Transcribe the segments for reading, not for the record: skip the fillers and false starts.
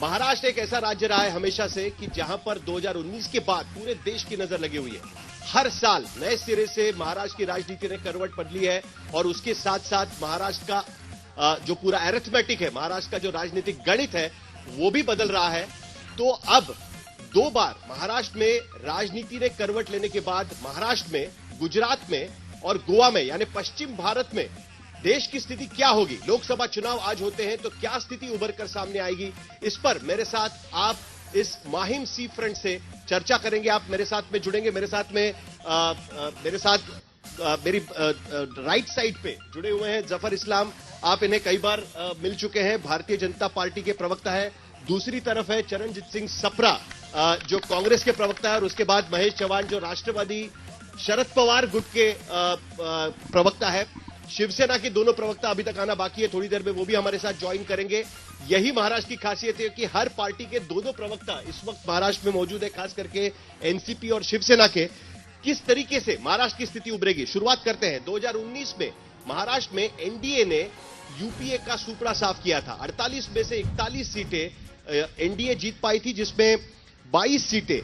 महाराष्ट्र एक ऐसा राज्य रहा है हमेशा से कि जहां पर 2019 के बाद पूरे देश की नजर लगी हुई है। हर साल नए सिरे से महाराष्ट्र की राजनीति ने करवट बदली है और उसके साथ साथ महाराष्ट्र का जो पूरा अरिथमेटिक है, महाराष्ट्र का जो राजनीतिक गणित है, वो भी बदल रहा है। तो अब 2 बार महाराष्ट्र में राजनीति ने करवट लेने के बाद महाराष्ट्र में, गुजरात में और गोवा में, यानी पश्चिम भारत में देश की स्थिति क्या होगी। लोकसभा चुनाव आज होते हैं तो क्या स्थिति उभर कर सामने आएगी, इस पर मेरे साथ आप इस माहिम सी फ्रंट से चर्चा करेंगे। आप मेरे साथ में जुड़ेंगे। मेरे साथ मेरी राइट साइड पे जुड़े हुए हैं जफर इस्लाम। आप इन्हें कई बार मिल चुके हैं, भारतीय जनता पार्टी के प्रवक्ता है। दूसरी तरफ है चरणजीत सिंह सप्रा, जो कांग्रेस के प्रवक्ता है, और उसके बाद महेश चव्हाण, जो राष्ट्रवादी शरद पवार गुट के प्रवक्ता है। शिवसेना के दोनों प्रवक्ता अभी तक आना बाकी है, थोड़ी देर में वो भी हमारे साथ ज्वाइन करेंगे। यही महाराष्ट्र की खासियत है कि हर पार्टी के दो प्रवक्ता इस वक्त महाराष्ट्र में मौजूद है, खास करके एनसीपी और शिवसेना के। किस तरीके से महाराष्ट्र की स्थिति उभरेगी, शुरुआत करते हैं। 2019 में महाराष्ट्र में एनडीए ने यूपीए का सुपड़ा साफ किया था। 48 में से 41 सीटें एनडीए जीत पाई थी, जिसमें 22 सीटें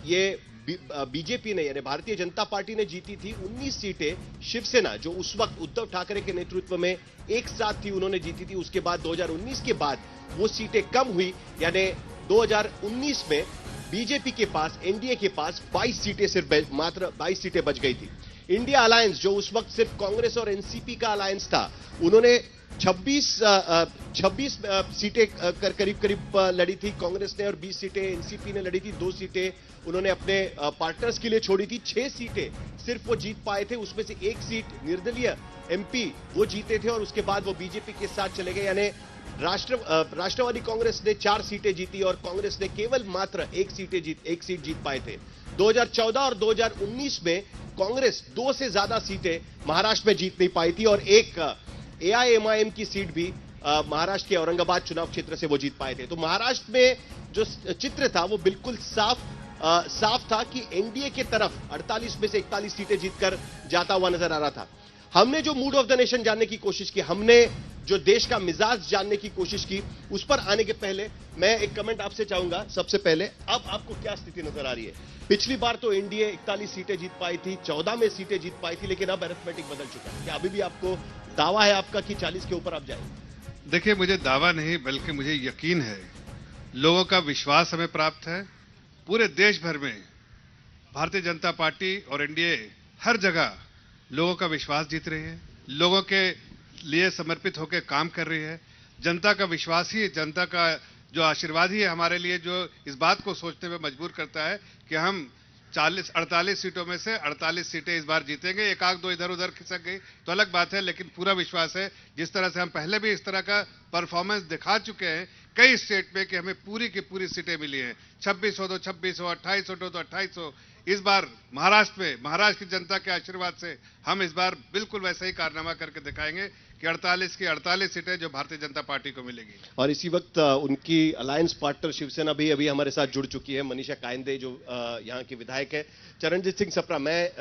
ये बीजेपी ने, यानी भारतीय जनता पार्टी ने जीती थी। 19 सीटें शिवसेना, जो उस वक्त उद्धव ठाकरे के नेतृत्व में एक साथ थी, उन्होंने जीती थी। उसके बाद 2019 के बाद वो सीटें कम हुई, यानी 2019 में बीजेपी के पास, एनडीए के पास 22 सीटें, सिर्फ मात्र 22 सीटें बच गई थी। इंडिया अलायंस, जो उस वक्त सिर्फ कांग्रेस और एनसीपी का अलायंस था, उन्होंने 26 सीटें करीब लड़ी थी कांग्रेस ने, और 20 सीटें एनसीपी ने लड़ी थी। 2 सीटें उन्होंने अपने पार्टनर्स के लिए छोड़ी थी। 6 सीटें सिर्फ वो जीत पाए थे, उसमें से 1 सीट निर्दलीय एमपी वो जीते थे, और उसके बाद वो बीजेपी के साथ चले गए। यानी राष्ट्रवादी कांग्रेस ने 4 सीटें जीती और कांग्रेस ने केवल मात्र 1 सीट जीत पाए थे। 2014 और 2019 में कांग्रेस 2 से ज्यादा सीटें महाराष्ट्र में जीत नहीं पाई थी, और एक एआईएमआईएम की सीट भी महाराष्ट्र के औरंगाबाद चुनाव क्षेत्र से वो जीत पाए थे। तो महाराष्ट्र में जो चित्र था वो बिल्कुल साफ था कि एनडीए के तरफ 48 में से 41 सीटें जीतकर जाता हुआ नजर आ रहा था। हमने जो मूड ऑफ द नेशन जानने की कोशिश की, हमने जो देश का मिजाज जानने की कोशिश की, उस पर आने के पहले मैं एक कमेंट आपसे चाहूंगा। सबसे पहले, अब आपको क्या स्थिति नजर आ रही है? पिछली बार तो एनडीए 41 सीटें जीत पाई थी, 14 में सीटें जीत पाई थी, लेकिन अब अरिथमेटिक बदल चुका है। क्या अभी भी आपको दावा है आपका कि 40 के ऊपर आप जाएंगे? देखिए, मुझे दावा नहीं बल्कि मुझे यकीन है, लोगों का विश्वास हमें प्राप्त है। पूरे देश भर में भारतीय जनता पार्टी और एनडीए हर जगह लोगों का विश्वास जीत रही है, लोगों के लिए समर्पित होकर काम कर रही है। जनता का विश्वास ही, जनता का जो आशीर्वाद ही है हमारे लिए, जो इस बात को सोचने में मजबूर करता है कि हम 48 सीटों में से 48 सीटें इस बार जीतेंगे। एक आध दो इधर उधर खिसक गई तो अलग बात है, लेकिन पूरा विश्वास है। जिस तरह से हम पहले भी इस तरह का परफॉर्मेंस दिखा चुके हैं कई स्टेट में कि हमें पूरी की पूरी सीटें मिली हैं। 26 हो तो 26 हो, 28 हो तो 28 हो। इस बार महाराष्ट्र में, महाराष्ट्र की जनता के आशीर्वाद से हम इस बार बिल्कुल वैसा ही कारनामा करके दिखाएंगे कि 48 की 48 सीटें जो भारतीय जनता पार्टी को मिलेगी। और इसी वक्त उनकी अलायंस पार्टनर शिवसेना भी अभी हमारे साथ जुड़ चुकी है। मनीषा कायंदे, जो यहाँ की विधायक है। चरणजीत सिंह सप्रा, मैं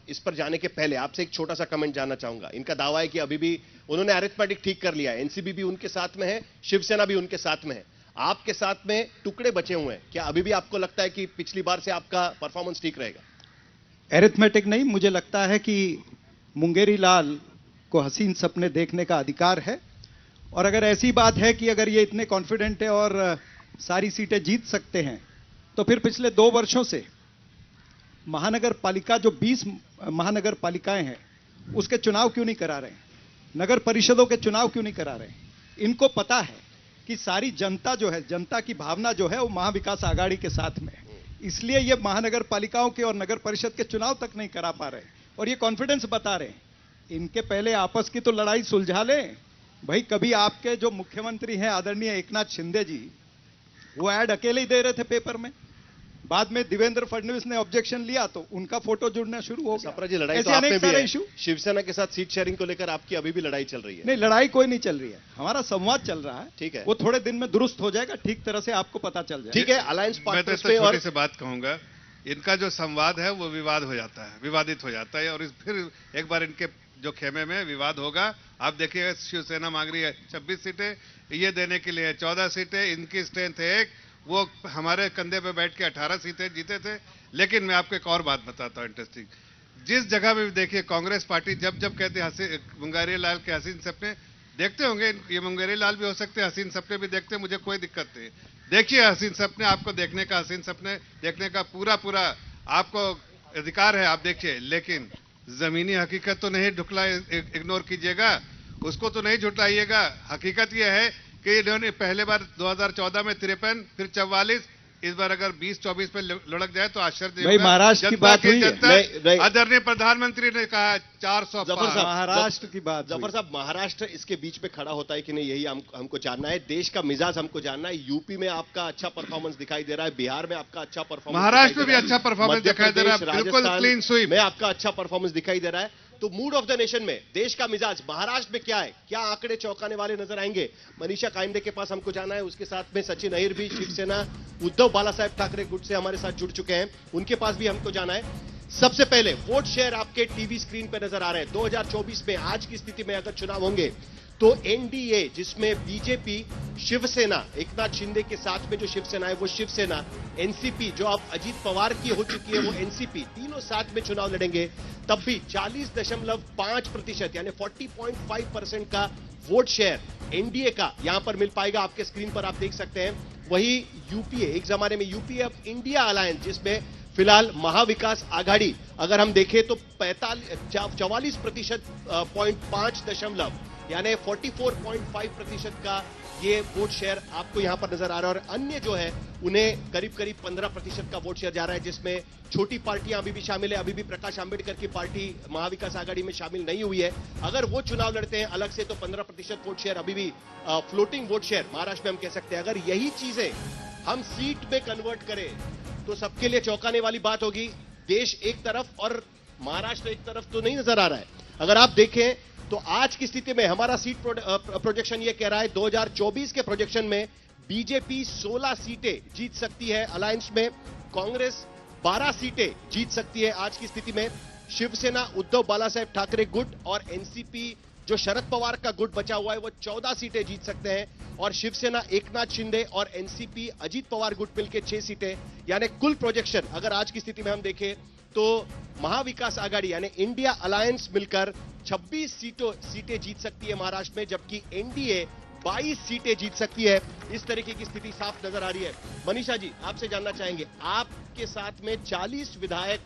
इस पर जाने के पहले आपसे एक छोटा सा कमेंट जानना चाहूंगा। इनका दावा है कि अभी भी उन्होंने अरिथमेटिक ठीक कर लिया है, एनसीपी भी उनके साथ में है, शिवसेना भी उनके साथ में है, आपके साथ में टुकड़े बचे हुए हैं। क्या अभी भी आपको लगता है कि पिछली बार से आपका परफॉर्मेंस ठीक रहेगा? एरिथमेटिक नहीं, मुझे लगता है कि मुंगेरी लाल को हसीन सपने देखने का अधिकार है। और अगर ऐसी बात है कि अगर ये इतने कॉन्फिडेंट है और सारी सीटें जीत सकते हैं, तो फिर पिछले 2 वर्षों से महानगर पालिका, जो 20 महानगर पालिकाएं हैं, उसके चुनाव क्यों नहीं करा रहे हैं? नगर परिषदों के चुनाव क्यों नहीं करा रहे हैं? इनको पता है कि सारी जनता जो है, जनता की भावना जो है वो महाविकास आघाड़ी के साथ में है, इसलिए ये महानगर पालिकाओं के और नगर परिषद के चुनाव तक नहीं करा पा रहे, और ये कॉन्फिडेंस बता रहे हैं। इनके पहले आपस की तो लड़ाई सुलझा लें भाई। कभी आपके जो मुख्यमंत्री हैं आदरणीय एकनाथ शिंदे जी, वो ऐड अकेले ही दे रहे थे पेपर में, बाद में देवेंद्र फडणवीस ने ऑब्जेक्शन लिया तो उनका फोटो जुड़ना शुरू हो गया। सप्रा जी, लड़ाई तो आप में भी है। शिवसेना के साथ सीट शेयरिंग को लेकर आपकी अभी भी लड़ाई चल रही है? नहीं, लड़ाई कोई नहीं चल रही है, हमारा संवाद चल रहा है। ठीक है, वो थोड़े दिन में दुरुस्त हो जाएगा, ठीक तरह से आपको पता चल जाएगा। ठीक है, अलायंस पार्टनर्स पे छोटी सी बात कहूंगा, इनका जो संवाद है वो विवादित हो जाता है, और फिर एक बार इनके जो खेमे में विवाद होगा आप देखिएगा शिवसेना मांग रही है 26 सीटें, ये देने के लिए 14 सीटें, इनकी स्ट्रेंथ है एक, वो हमारे कंधे पे बैठ के 18 सीटें जीते थे। लेकिन मैं आपको एक और बात बताता हूं इंटरेस्टिंग, जिस जगह पे भी देखिए कांग्रेस पार्टी जब जब कहते हैं मुंगेरी लाल के हसीन सपने देखते होंगे, ये मुंगेरी लाल भी हो सकते हैं, हसीन सपने भी देखते हैं, मुझे कोई दिक्कत नहीं। देखिए हसीन सपने, आपको देखने का, हसीन सपने देखने का पूरा आपको अधिकार है, आप देखिए, लेकिन जमीनी हकीकत तो नहीं इग्नोर कीजिएगा, उसको तो नहीं झुटलाइएगा। हकीकत यह है कि इन्होंने पहले बार 2014 में 53, फिर 44, इस बार अगर 20-24 पे लुढ़क जाए तो आश्चर्य भाई महाराष्ट्र की बात हुई है। आदरणीय प्रधानमंत्री ने कहा 400 महाराष्ट्र की बात। जफर साहब, महाराष्ट्र इसके बीच में खड़ा होता है कि नहीं, यही हमको जानना है। देश का मिजाज हमको जानना है। यूपी में आपका अच्छा परफॉर्मेंस दिखाई दे रहा है, बिहार में आपका अच्छा परफॉर्मेंस, महाराष्ट्र में भी अच्छा परफॉर्मेंस दिखाई दे रहा है, बिल्कुल क्लीन स्वीप में आपका अच्छा परफॉर्मेंस दिखाई दे रहा है। तो मूड ऑफ द नेशन में देश का मिजाज महाराष्ट्र में क्या है, क्या आंकड़े चौंकाने वाले नजर आएंगे? मनीषा काइंदे के पास हमको जाना है, उसके साथ में सचिन अहिर भी शिवसेना उद्धव बालासाहेब ठाकरे गुट से हमारे साथ जुड़ चुके हैं, उनके पास भी हमको जाना है। सबसे पहले वोट शेयर आपके टीवी स्क्रीन पे नजर आ रहे हैं। 2024 में आज की स्थिति में अगर चुनाव होंगे तो एनडीए, जिसमें बीजेपी, शिवसेना, एकनाथ शिंदे के साथ में जो शिवसेना है वो शिवसेना, एनसीपी जो अब अजीत पवार की हो चुकी है वो एनसीपी, तीनों साथ में चुनाव लड़ेंगे। तब भी 40.5% यानी 40.5% का वोट शेयर एनडीए का यहां पर मिल पाएगा। आपके स्क्रीन पर आप देख सकते हैं। वही यूपीए, एक जमाने में यूपीए, अब इंडिया अलायंस, जिसमें फिलहाल महाविकास आघाड़ी अगर हम देखें तो 44.5% यानी 44.5% का ये वोट शेयर आपको यहां पर नजर आ रहा है। और अन्य जो है उन्हें करीब 15% का वोट शेयर जा रहा है, जिसमें छोटी पार्टियां अभी भी शामिल है। अभी भी प्रकाश आंबेडकर की पार्टी महाविकास आघाड़ी में शामिल नहीं हुई है। अगर वो चुनाव लड़ते हैं अलग से तो 15% वोट शेयर अभी भी फ्लोटिंग वोट शेयर महाराष्ट्र में हम कह सकते हैं। अगर यही चीजें हम सीट में कन्वर्ट करें तो सबके लिए चौंकाने वाली बात होगी। देश एक तरफ और महाराष्ट्र एक तरफ तो नहीं नजर आ रहा है। अगर आप देखें तो आज की स्थिति में हमारा सीट प्रोजेक्शन यह कह रहा है 2024 के प्रोजेक्शन में बीजेपी 16 सीटें जीत सकती है अलायंस में, कांग्रेस 12 सीटें जीत सकती है आज की स्थिति में, शिवसेना उद्धव बालासाहेब ठाकरे गुट और एनसीपी जो शरद पवार का गुट बचा हुआ है वो 14 सीटें जीत सकते हैं, और शिवसेना एकनाथ शिंदे और एनसीपी अजीत पवार गुट मिलकर 6 सीटें। यानी कुल प्रोजेक्शन अगर आज की स्थिति में हम देखें तो महाविकास आघाड़ी यानी इंडिया अलायंस मिलकर 26 सीटें जीत सकती है महाराष्ट्र में, जबकि एनडीए 22 सीटें जीत सकती है। इस तरीके की स्थिति साफ नजर आ रही है। मनीषा जी, आपसे जानना चाहेंगे, आपके साथ में 40 विधायक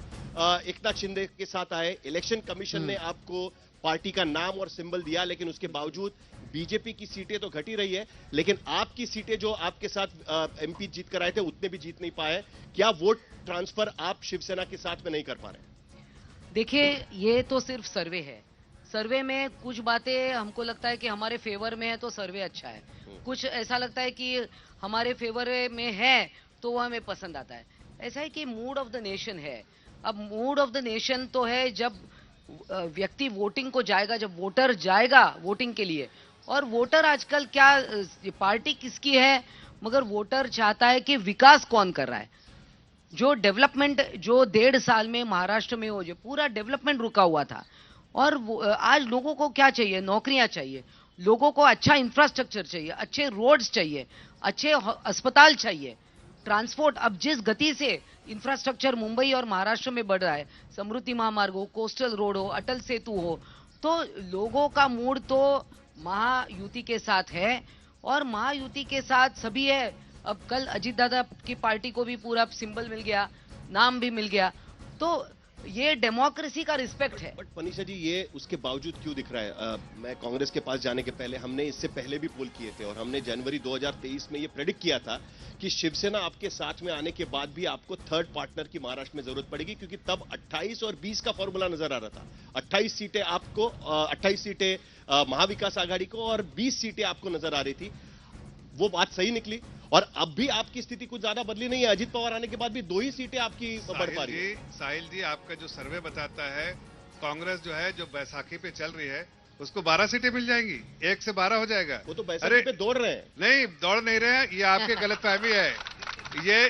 एकनाथ शिंदे के साथ आए, इलेक्शन कमीशन ने आपको पार्टी का नाम और सिंबल दिया, लेकिन उसके बावजूद बीजेपी की सीटें तो घटी रही है, लेकिन आपकी सीटें जो आपके साथ एमपी जीत कर आए थे उतने भी जीत नहीं पाए। क्या वोट ट्रांसफर आप शिवसेना के साथ में नहीं कर पा रहे? देखिए, ये तो सिर्फ सर्वे है। सर्वे में कुछ बातें हमको लगता है कि हमारे फेवर में है तो सर्वे अच्छा है, कुछ ऐसा लगता है कि हमारे फेवर में है तो वो हमें पसंद आता है। ऐसा है कि मूड ऑफ द नेशन है। अब मूड ऑफ द नेशन तो है जब व्यक्ति वोटिंग को जाएगा, जब वोटर जाएगा वोटिंग के लिए। और वोटर आजकल क्या, पार्टी किसकी है, मगर वोटर चाहता है कि विकास कौन कर रहा है। जो डेवलपमेंट जो 1.5 साल में महाराष्ट्र में हो, जो पूरा डेवलपमेंट रुका हुआ था, और आज लोगों को क्या चाहिए, नौकरियां चाहिए, लोगों को अच्छा इंफ्रास्ट्रक्चर चाहिए, अच्छे रोड्स चाहिए, अच्छे अस्पताल चाहिए, ट्रांसपोर्ट। अब जिस गति से इंफ्रास्ट्रक्चर मुंबई और महाराष्ट्र में बढ़ रहा है, समृद्धि महामार्ग हो, कोस्टल रोड हो, अटल सेतु हो, तो लोगों का मूड तो महायुति के साथ है और महायुति के साथ सभी है। अब कल अजीत दादा की पार्टी को भी पूरा सिंबल मिल गया, नाम भी मिल गया, तो ये डेमोक्रेसी का रिस्पेक्ट है। बट मनीषा जी, ये उसके बावजूद क्यों दिख रहा है? मैं कांग्रेस के पास जाने के पहले, हमने इससे पहले भी पोल किए थे और हमने जनवरी 2023 में ये प्रेडिक्ट किया था कि शिवसेना आपके साथ में आने के बाद भी आपको थर्ड पार्टनर की महाराष्ट्र में जरूरत पड़ेगी, क्योंकि तब 28 और 20 का फॉर्मूला नजर आ रहा था। 28 सीटें आपको, 28 सीटें महाविकास आघाड़ी को और 20 सीटें आपको नजर आ रही थी। वो बात सही निकली और अब भी आपकी स्थिति कुछ ज्यादा बदली नहीं है। अजीत पवार आने के बाद भी 2 ही सीटें आपकी बढ़ पा रही है। साहिल जी, आपका जो सर्वे बताता है, कांग्रेस जो है, जो बैसाखी पे चल रही है, उसको 12 सीटें मिल जाएंगी, 1 से 12 हो जाएगा। वो तो बैसाखी पे दौड़ रहे हैं। नहीं, दौड़ नहीं रहे हैं, ये आपके गलतफहमी है।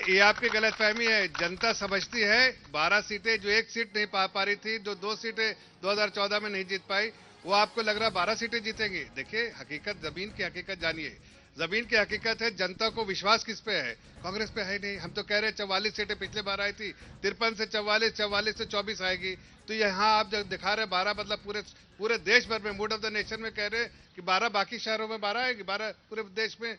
ये आपकी गलतफहमी है। जनता समझती है 12 सीटें, जो 1 सीट नहीं पा रही थी, जो 2 सीटें 2014 में नहीं जीत पाई, वो आपको लग रहा है 12 सीटें जीतेंगे। देखिए, हकीकत, जमीन की हकीकत जानिए। जमीन की हकीकत है, जनता को विश्वास किस पे है? कांग्रेस पे है नहीं। हम तो कह रहे हैं 44 सीटें पिछले बार आई थी, 53 से 44, 44 से 24 आएगी। तो यहाँ आप जब दिखा रहे 12, मतलब पूरे देश भर में, मूड ऑफ द नेशन में कह रहे हैं कि 12 बाकी शहरों में 12 आएगी, 12 पूरे देश में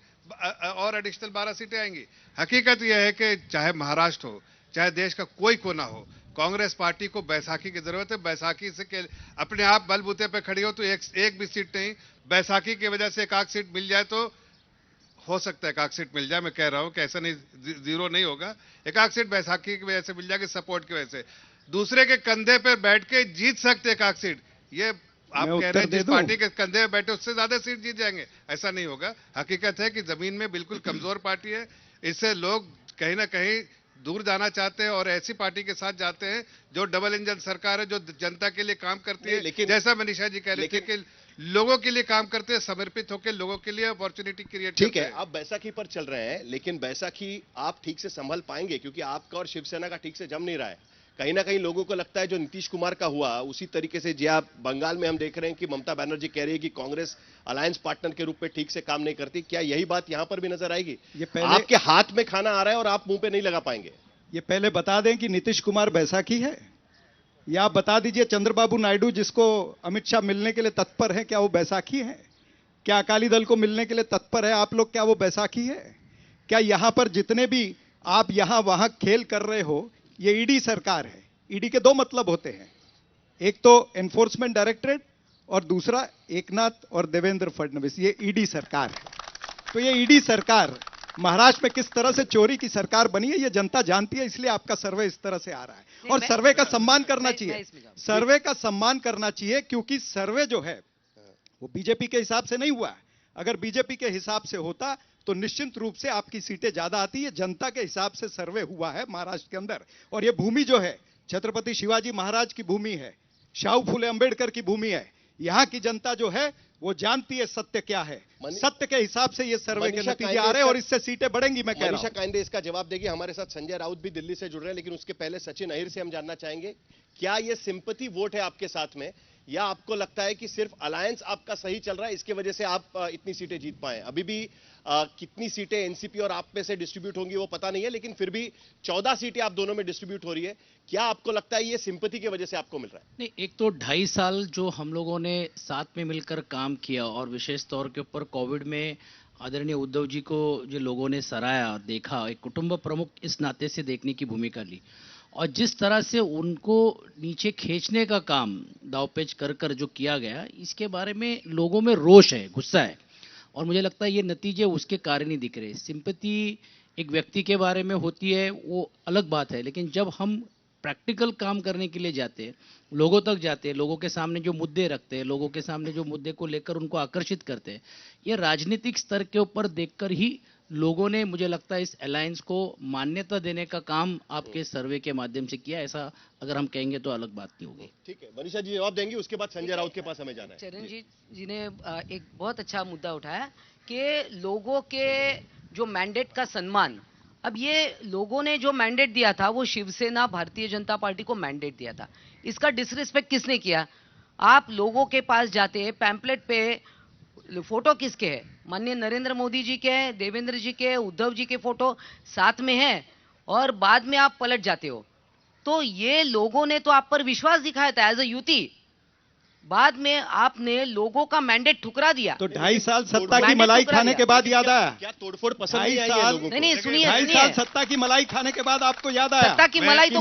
और एडिशनल 12 सीटें आएंगी। हकीकत यह है कि चाहे महाराष्ट्र हो, चाहे देश का कोई कोना हो, कांग्रेस पार्टी को बैसाखी की जरूरत है। बैसाखी से अपने आप बलबूते पे खड़ी हो तो एक भी सीट नहीं, बैसाखी की वजह से एक आध सीट मिल जाए तो हो सकता है, एक आध सीट मिल जाए। मैं कह रहा हूं कि ऐसा नहीं, जीरो नहीं होगा। एक आध सीट बैसाखी की वजह से मिल जाएगी, सपोर्ट की वजह से। दूसरे के कंधे पर बैठ के जीत सकते एक आध सीट, ये आप कह रहे हैं जिस पार्टी के कंधे पे बैठे उससे ज्यादा सीट जीत जाएंगे, ऐसा नहीं होगा। हकीकत है कि जमीन में बिल्कुल कमजोर पार्टी है। इससे लोग कहीं ना कहीं दूर जाना चाहते हैं और ऐसी पार्टी के साथ जाते हैं जो डबल इंजन सरकार है, जो जनता के लिए काम करती है। लेकिन जैसा मनीषा जी कह रहे थे कि लोगों के लिए काम करते हैं, समर्पित होकर लोगों के लिए अपॉर्चुनिटी क्रिएट करते हैं। ठीक है, आप बैसाखी पर चल रहे हैं, लेकिन बैसाखी आप ठीक से संभल पाएंगे? क्योंकि आपका और शिवसेना का ठीक से जम नहीं रहा है। कहीं ना कहीं लोगों को लगता है जो नीतीश कुमार का हुआ उसी तरीके से, जो आप बंगाल में हम देख रहे हैं कि ममता बनर्जी कह रही है कि कांग्रेस अलायंस पार्टनर के रूप में ठीक से काम नहीं करती। क्या यही बात यहां पर भी नजर आएगी? आपके हाथ में खाना आ रहा है और आप मुंह पे नहीं लगा पाएंगे। ये पहले बता दें कि नीतीश कुमार बैसाखी है, या आप बता दीजिए चंद्रबाबू नायडू जिसको अमित शाह मिलने के लिए तत्पर है, क्या वो बैसाखी है? क्या अकाली दल को मिलने के लिए तत्पर है आप लोग, क्या वो बैसाखी है? क्या यहां पर जितने भी आप यहां वहां खेल कर रहे हो, ये ईडी सरकार है। ईडी के दो मतलब होते हैं, एक तो एनफोर्समेंट डायरेक्टरेट और दूसरा एकनाथ और देवेंद्र फडणवीस, ये ईडी सरकार है। तो ये ईडी सरकार महाराष्ट्र में किस तरह से चोरी की सरकार बनी है ये जनता जानती है, इसलिए आपका सर्वे इस तरह से आ रहा है। और सर्वे का सम्मान करना चाहिए, सर्वे का सम्मान करना चाहिए, क्योंकि सर्वे जो है वो बीजेपी के हिसाब से नहीं हुआ है। अगर बीजेपी के हिसाब से होता तो निश्चित रूप से आपकी सीटें ज्यादा आती है। जनता के हिसाब से सर्वे हुआ है महाराष्ट्र के अंदर, और ये भूमि जो है छत्रपति शिवाजी महाराज की भूमि है, शाहू फुले अंबेडकर की भूमि है। यहां की जनता जो है वो जानती है सत्य क्या है। सत्य के हिसाब से ये सर्वे के नतीजे आ रहे हैं और इससे सीटें बढ़ेंगी। मैं कह रहा हूं। मनीषा काइंदे इसका जवाब देगी। हमारे साथ संजय राउत भी दिल्ली से जुड़ रहे हैं, लेकिन उसके पहले सचिन अहिर से हम जानना चाहेंगे, क्या ये सिंपैथी वोट है आपके साथ में, या आपको लगता है कि सिर्फ अलायंस आपका सही चल रहा है, इसके वजह से आप इतनी सीटें जीत पाए? अभी भी कितनी सीटें एनसीपी और आप में से डिस्ट्रीब्यूट होंगी वो पता नहीं है, लेकिन फिर भी 14 सीटें आप दोनों में डिस्ट्रीब्यूट हो रही है। क्या आपको लगता है ये सिंपैथी की वजह से आपको मिल रहा है? नहीं, एक तो 2.5 साल जो हम लोगों ने साथ में मिलकर काम किया, और विशेष तौर के ऊपर कोविड में आदरणीय उद्धव जी को जो लोगों ने सराहा, देखा, एक कुटुंब प्रमुख इस नाते से देखने की भूमिका ली, और जिस तरह से उनको नीचे खींचने का काम दावपेच कर कर जो किया गया, इसके बारे में लोगों में रोष है, गुस्सा है, और मुझे लगता है ये नतीजे उसके कारण ही दिख रहे हैं। सिंपैथी एक व्यक्ति के बारे में होती है वो अलग बात है, लेकिन जब हम प्रैक्टिकल काम करने के लिए जाते हैं, लोगों तक जाते हैं, लोगों के सामने जो मुद्दे रखते हैं, लोगों के सामने जो मुद्दे को लेकर उनको आकर्षित करते हैं, ये राजनीतिक स्तर के ऊपर देखकर ही लोगों ने, मुझे लगता है, इस अलायंस को मान्यता देने का काम आपके सर्वे के माध्यम से किया। ऐसा अगर हम कहेंगे तो अलग बात नहीं होगी। ठीक है, मनीषा जी जवाब देंगी, उसके बाद संजय राउत के पास हमें जाना है। चरणजीत जी ने एक बहुत अच्छा मुद्दा उठाया कि लोगों के जो मैंडेट का सम्मान। अब ये लोगों ने जो मैंडेट दिया था वो शिवसेना भारतीय जनता पार्टी को मैंडेट दिया था, इसका डिसरिस्पेक्ट किसने किया? आप लोगों के पास जाते हैं, पैम्पलेट पे फोटो किसके है? माननीय नरेंद्र मोदी जी के, देवेंद्र जी के, उद्धव जी के फोटो साथ में है, और बाद में आप पलट जाते हो। तो ये लोगों ने तो आप पर विश्वास दिखाया था एज अ यूटी, बाद में आपने लोगों का मैंडेट ठुकरा दिया। तो 2.5 साल सत्ता की मलाई खाने के बाद याद आया? क्या तोड़फोड़ पसंद नहीं आई है लोगों को? नहीं, सुनिए, 2.5 साल सत्ता की मलाई खाने के बाद आपको याद आया? सत्ता की मलाई तो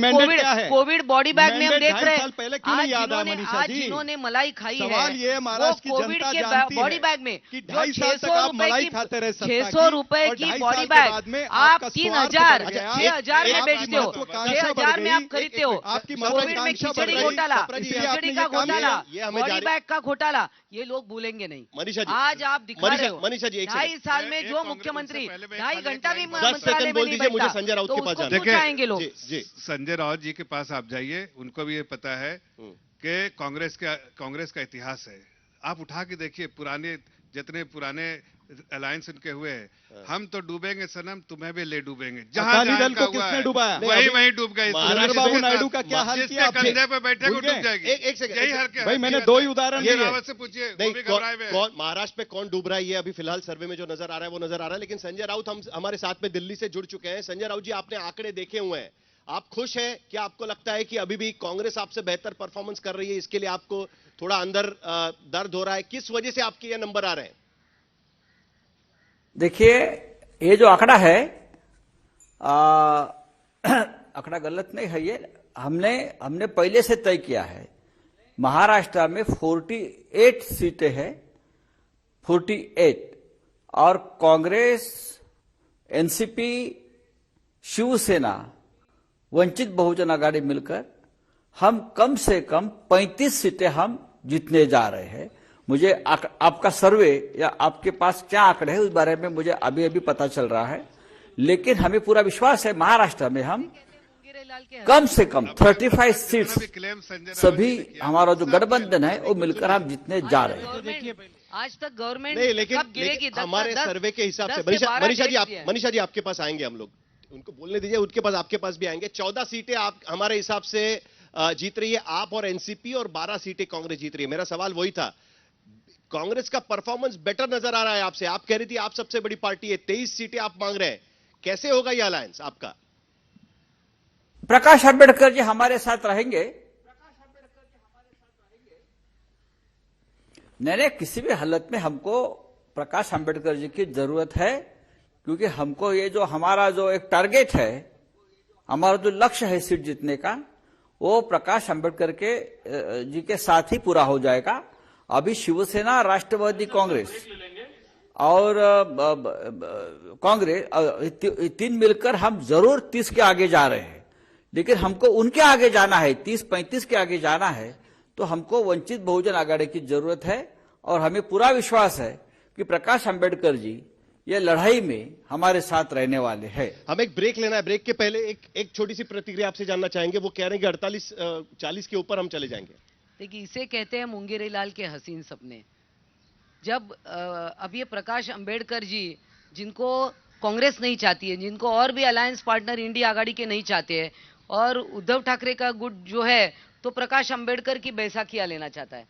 कोविड बॉडी बैग में हम देख रहे हैं। पहले क्यों नहीं याद आया मनीषा जी? जिन्होंने मलाई खाई है, सवाल ये महाराष्ट्र की जनता जानती है बॉडी बैग में कि 2.5 साल तक आप मलाई खाते रहे, 600 रुपए की बॉडी बैग आप 3,000 6,000 में बेचते हो, 6,000 में आप खरीदते हो। कोविड में खिचड़ी घोटाला, खिचड़ी का घोटाला, बॉडी बैग का घोटाला, ये लोग भूलेंगे नहीं। मनीषा जी, आज आप दिखा रहे हो मनीषा जी 2.5 साल में जो मुख्यमंत्री 2.5 घंटा भी 10 सेकंड बोल दीजिए, मुझे संजय राउत के पास जाना है। जाएंगे लोग। जी संजय राउत जी के पास आप जाइए, उनको भी ये पता है कि कांग्रेस का इतिहास है। आप उठा के देखिए, जितने पुराने अलायंस उनके हुए हैं, हम तो डूबेंगे सनम, तुम्हें भी ले डूबेंगे। अकाली दल का को हुआ किसने है, डुबाया? वही वही डूब गए। चंद्रबाबू नायडू का क्या हाल जिसके किया आपने? कंधे पे बैठे वो भूल गए? डूब जाएगी। एक सेकंड, यही एक हरकत भाई मैंने दो ही उदाहरण ये दिए। रावत से पूछिए, वो नहीं, भी घबराए हुए हैं। कौन महाराष्ट्र में कौन डूब रहा है ये अभी फिलहाल सर्वे में जो नजर आ रहा है वो नजर आ रहा है। लेकिन संजय राउत हमारे साथ में दिल्ली से जुड़ चुके हैं। संजय राउत जी, आपने आंकड़े देखे हुए हैं, आप खुश हैं? क्या आपको लगता है कि अभी भी कांग्रेस आपसे बेहतर परफॉर्मेंस कर रही है? इसके लिए आपको थोड़ा अंदर दर्द हो रहा है? किस वजह से आपके ये नंबर आ रहे हैं? देखिए, ये जो आंकड़ा है आंकड़ा गलत नहीं है। ये हमने पहले से तय किया है। महाराष्ट्र में 48 सीटें हैं, 48, और कांग्रेस, एनसीपी, शिवसेना, वंचित बहुजन आघाड़ी मिलकर हम कम से कम 35 सीटें हम जीतने जा रहे हैं। मुझे आपका सर्वे या आपके पास क्या आंकड़े हैं उस बारे में मुझे अभी अभी पता चल रहा है, लेकिन हमें पूरा विश्वास है महाराष्ट्र में हम कम से कम 35 सीट्स सभी हमारा जो गठबंधन है वो मिलकर हम जीतने जा रहे हैं। आज तक गवर्नमेंट नहीं, लेकिन कब गिरेगी? हमारे सर्वे के हिसाब से 10 से 12 मनीषा जी आपके पास आएंगे, हम लोग उनको बोलने दीजिए, उनके पास आपके पास भी आएंगे। 14 सीटें आप हमारे हिसाब से जीत रही है आप और एनसीपी, और 12 सीटें कांग्रेस जीत रही है। मेरा सवाल वही था, कांग्रेस का परफॉर्मेंस बेटर नजर आ रहा है आपसे। आप कह रही थी आप सबसे बड़ी पार्टी है, 23 सीटें आप मांग रहे हैं, कैसे होगा ये अलायंस आपका? प्रकाश अंबेडकर जी हमारे साथ रहेंगे। नहीं, किसी भी हालत में हमको प्रकाश अंबेडकर जी की जरूरत है, क्योंकि हमको ये जो हमारा जो एक टारगेट है, हमारा जो लक्ष्य है सीट जीतने का, वो प्रकाश अंबेडकर के जी के साथ ही पूरा हो जाएगा। अभी शिवसेना, राष्ट्रवादी कांग्रेस और कांग्रेस तीन मिलकर हम जरूर 30 के आगे जा रहे हैं, लेकिन हमको उनके आगे जाना है, 30-35 के आगे जाना है, तो हमको वंचित बहुजन आघाड़ी की जरूरत है। और हमें पूरा विश्वास है कि प्रकाश अंबेडकर जी ये लड़ाई में हमारे साथ रहने वाले हैं। हम एक ब्रेक लेना है, ब्रेक के पहले एक छोटी सी प्रतिक्रिया आपसे जानना चाहेंगे। वो कह रहे हैं कि 40 के ऊपर हम चले जाएंगे। देखिए, इसे कहते हैं मुंगेरी लाल के हसीन सपने। जब अब ये प्रकाश अंबेडकर जी, जिनको कांग्रेस नहीं चाहती है, जिनको और भी अलायंस पार्टनर इंडिया आघाड़ी के नहीं चाहते हैं, और उद्धव ठाकरे का गुट जो है तो प्रकाश अंबेडकर की बैसाखियां लेना चाहता है।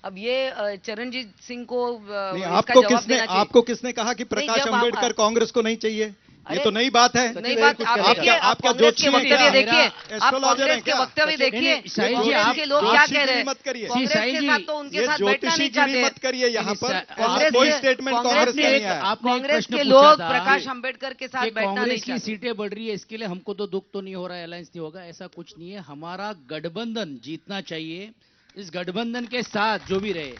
अब ये चरणजीत सिंह को नहीं, इसका जवाब देना चाहिए। आपको किसने कहा कि प्रकाश अंबेडकर कांग्रेस को नहीं चाहिए? ये तो नई बात है। नई बात आप देखिए, आप कांग्रेस के वक्तव्य देखिए, आप कांग्रेस के वक्तव्य देखिए, कांग्रेस के लोग क्या कह रहे हैं। कांग्रेस के साथ तो उनके साथ बैठना नहीं चाहते। मत करिए यहाँ पर कोई स्टेटमेंट कांग्रेस का नहीं है। कांग्रेस के लोग प्रकाश अंबेडकर के साथ बैठना नहीं कांग्रेस की चाहते। सीटें बढ़ रही है, इसके लिए हमको तो दुख तो नहीं हो रहा है, अलायंस नहीं होगा, ऐसा कुछ नहीं है। हमारा गठबंधन जीतना चाहिए। इस गठबंधन के साथ जो भी रहे,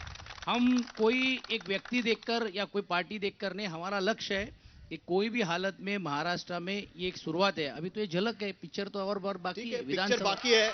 हम कोई एक व्यक्ति देखकर या कोई पार्टी देखकर नहीं, हमारा लक्ष्य है कि कोई भी हालत में महाराष्ट्र में ये एक शुरुआत है। अभी तो ये झलक है, पिक्चर तो और बाकी है, पिक्चर बाकी है।